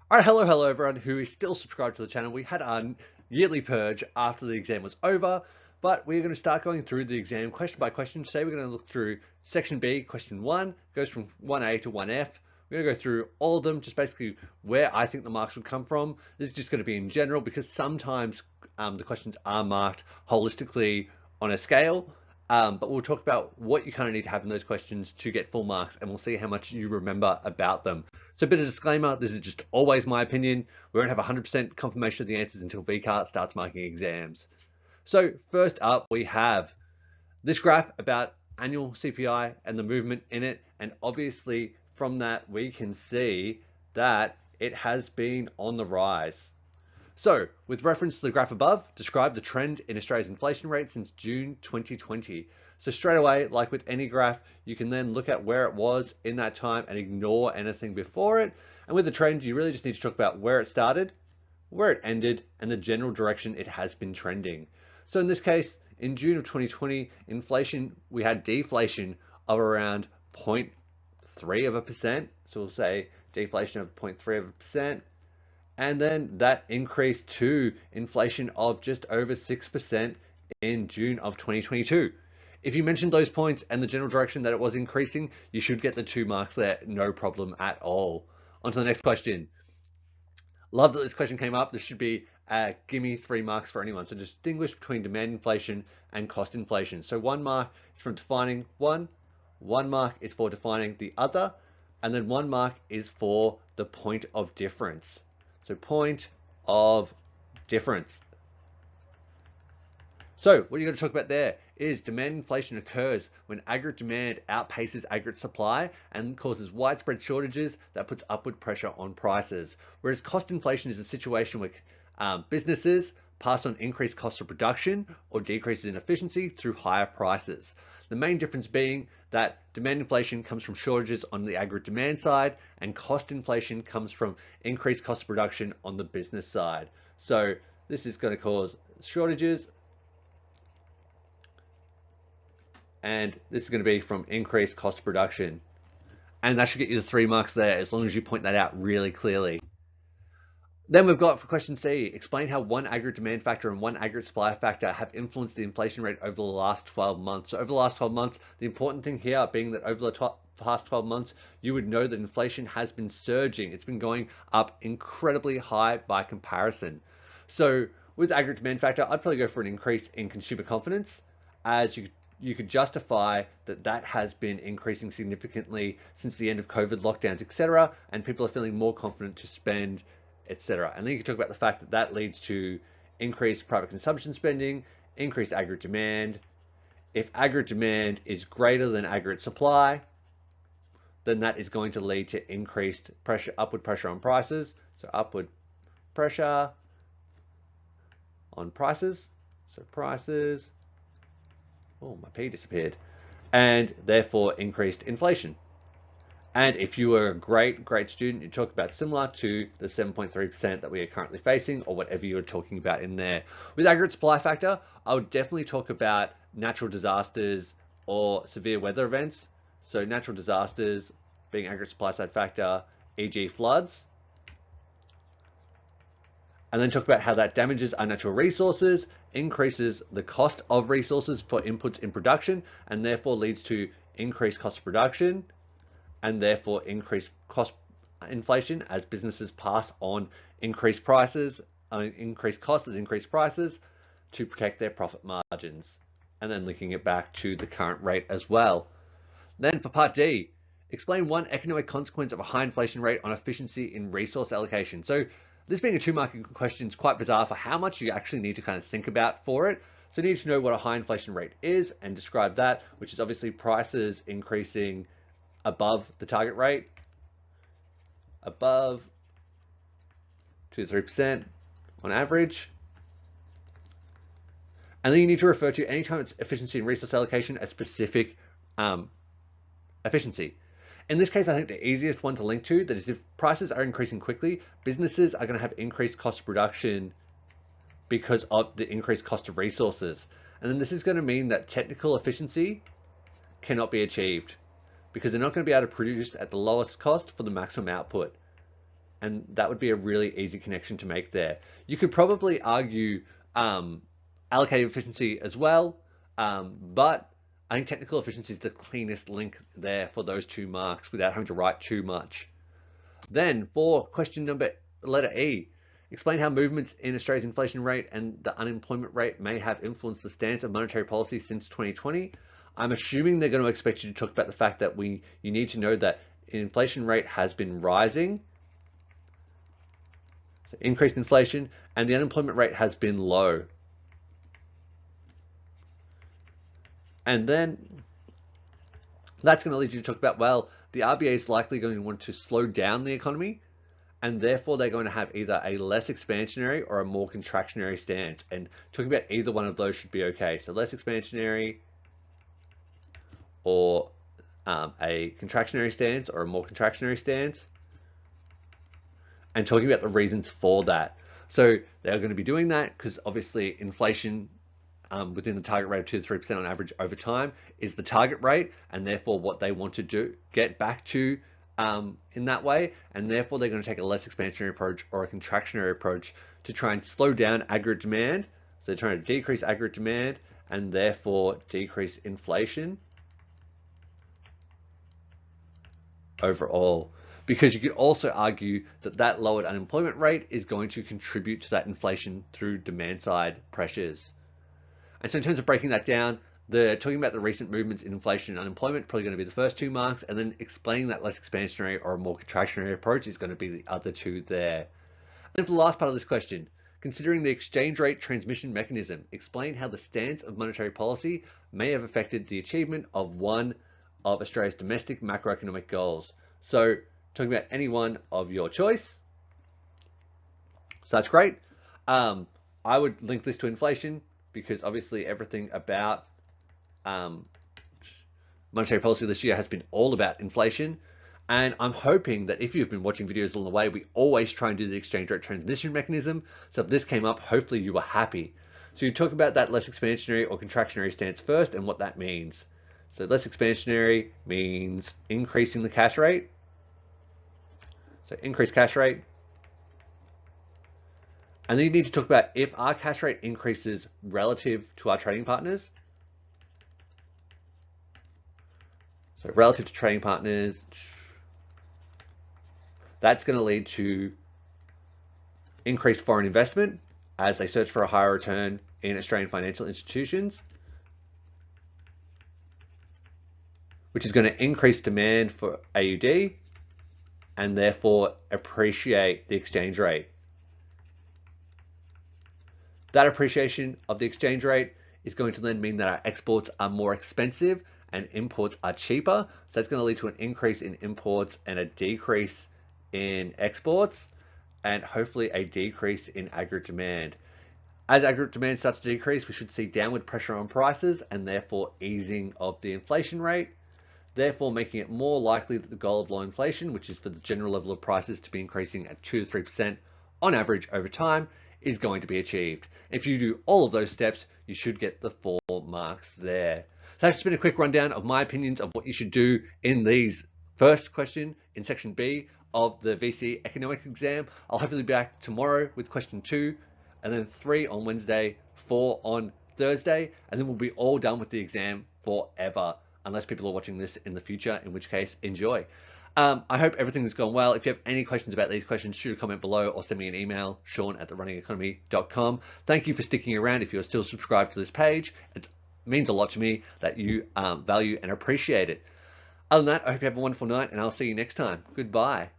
Alright, hello everyone who is still subscribed to the channel. We had our yearly purge after the exam was over, but we're going to start going through the exam question by question. Today we're going to look through section B, question 1, goes from 1A to 1F. We're going to go through all of them, just basically where I think the marks would come from. This is just going to be in general because sometimes the questions are marked holistically on a scale. But we'll talk about what you kind of need to have in those questions to get full marks, and we'll see how much you remember about them. So a bit of disclaimer, this is just always my opinion. We won't have 100% confirmation of the answers until VCART starts marking exams. So first up, we have this graph about annual CPI and the movement in it. And obviously from that, we can see that it has been on the rise. So, with reference to the graph above, describe the trend in Australia's inflation rate since June 2020. So straight away, like with any graph, you can then look at where it was in that time and ignore anything before it. And with the trend, you really just need to talk about where it started, where it ended, and the general direction it has been trending. So in this case, in June of 2020, inflation, we had deflation of around 0.3%. So we'll say deflation of 0.3%. And then that increased to inflation of just over 6% in June of 2022. If you mentioned those points and the general direction that it was increasing, you should get the 2 marks there, no problem at all. On to the next question. Love that this question came up. This should be give me 3 marks for anyone. So distinguish between demand inflation and cost inflation. So 1 mark is from defining one mark is for defining the other, and then 1 mark is for the point of difference. So point of difference. So what you're going to talk about there is demand inflation occurs when aggregate demand outpaces aggregate supply and causes widespread shortages that puts upward pressure on prices. Whereas cost inflation is a situation where businesses pass on increased costs of production or decreases in efficiency through higher prices. The main difference being that demand inflation comes from shortages on the aggregate demand side, and cost inflation comes from increased cost of production on the business side. So this is going to cause shortages, and this is going to be from increased cost of production. And that should get you the 3 marks there, as long as you point that out really clearly. Then we've got for question C, explain how one aggregate demand factor and one aggregate supply factor have influenced the inflation rate over the last 12 months. So over the last 12 months, the important thing here being that over the past 12 months, you would know that inflation has been surging. It's been going up incredibly high by comparison. So with aggregate demand factor, I'd probably go for an increase in consumer confidence, as you could justify that has been increasing significantly since the end of COVID lockdowns, etc. And people are feeling more confident to spend, etc. And then you can talk about the fact that that leads to increased private consumption spending, increased aggregate demand. If aggregate demand is greater than aggregate supply, then that is going to lead to increased pressure, upward pressure on prices. So upward pressure on prices. So prices, oh, my P disappeared. And therefore increased inflation. And if you were a great student, you talk about similar to the 7.3% that we are currently facing, or whatever you're talking about in there. With aggregate supply factor, I would definitely talk about natural disasters or severe weather events. So natural disasters being aggregate supply side factor, e.g. floods. And then talk about how that damages our natural resources, increases the cost of resources for inputs in production, and therefore leads to increased cost of production, and therefore increased cost inflation as businesses pass on increased prices, increased costs as increased prices to protect their profit margins, and then linking it back to the current rate as well. Then for part D, explain one economic consequence of a high inflation rate on efficiency in resource allocation. So this being a 2-marking question is quite bizarre for how much you actually need to kind of think about for it. So you need to know what a high inflation rate is and describe that, which is obviously prices increasing above the target rate, above 2 to 3% on average. And then you need to refer to anytime it's efficiency and resource allocation, a specific efficiency. In this case, I think the easiest one to link to that is if prices are increasing quickly, businesses are going to have increased cost of production because of the increased cost of resources. And then this is going to mean that technical efficiency cannot be achieved, because they're not going to be able to produce at the lowest cost for the maximum output. and that would be a really easy connection to make there. You could probably argue allocative efficiency as well, but I think technical efficiency is the cleanest link there for those 2 marks without having to write too much. Then for question number letter E, explain how movements in Australia's inflation rate and the unemployment rate may have influenced the stance of monetary policy since 2020. I'm assuming they're going to expect you to talk about the fact that you need to know that inflation rate has been rising, so increased inflation, and the unemployment rate has been low. And then that's going to lead you to talk about, well, the RBA is likely going to want to slow down the economy, and therefore they're going to have either a less expansionary or a more contractionary stance. And talking about either one of those should be okay. So less expansionary or a contractionary stance or a more contractionary stance, and talking about the reasons for that. So they're going to be doing that because obviously inflation within the target rate of 2 to 3% on average over time is the target rate, and therefore what they want to get back to in that way, and therefore they're going to take a less expansionary approach or a contractionary approach to try and slow down aggregate demand. So they're trying to decrease aggregate demand and therefore decrease inflation overall. Because you could also argue that that lowered unemployment rate is going to contribute to that inflation through demand side pressures. And so in terms of breaking that down, they're talking about the recent movements in inflation and unemployment, probably going to be the first 2 marks, and then explaining that less expansionary or a more contractionary approach is going to be the other 2 there. And then for the last part of this question, considering the exchange rate transmission mechanism, explain how the stance of monetary policy may have affected the achievement of one of Australia's domestic macroeconomic goals. So talking about any one of your choice. So that's great. I would link this to inflation because obviously everything about monetary policy this year has been all about inflation. And I'm hoping that if you've been watching videos along the way, we always try and do the exchange rate transmission mechanism. So if this came up, hopefully you were happy. So you talk about that less expansionary or contractionary stance first and what that means. So less expansionary means increasing the cash rate. So increased cash rate. And then you need to talk about if our cash rate increases relative to our trading partners. So relative to trading partners, that's going to lead to increased foreign investment as they search for a higher return in Australian financial institutions, which is going to increase demand for AUD and therefore appreciate the exchange rate. That appreciation of the exchange rate is going to then mean that our exports are more expensive and imports are cheaper. So that's going to lead to an increase in imports and a decrease in exports, and hopefully a decrease in aggregate demand. As aggregate demand starts to decrease, we should see downward pressure on prices and therefore easing of the inflation rate, therefore making it more likely that the goal of low inflation, which is for the general level of prices to be increasing at 2 to 3% on average over time, is going to be achieved. If you do all of those steps, you should get the 4 marks there. So that's just been a quick rundown of my opinions of what you should do in these first question in section B of the VCE economics exam. I'll hopefully be back tomorrow with question 2, and then 3 on Wednesday, 4 on Thursday, and then we'll be all done with the exam forever, unless people are watching this in the future, in which case, enjoy. I hope everything has gone well. If you have any questions about these questions, shoot a comment below or send me an email, sean@therunningeconomy.com. Thank you for sticking around if you're still subscribed to this page. It means a lot to me that you value and appreciate it. Other than that, I hope you have a wonderful night, and I'll see you next time. Goodbye.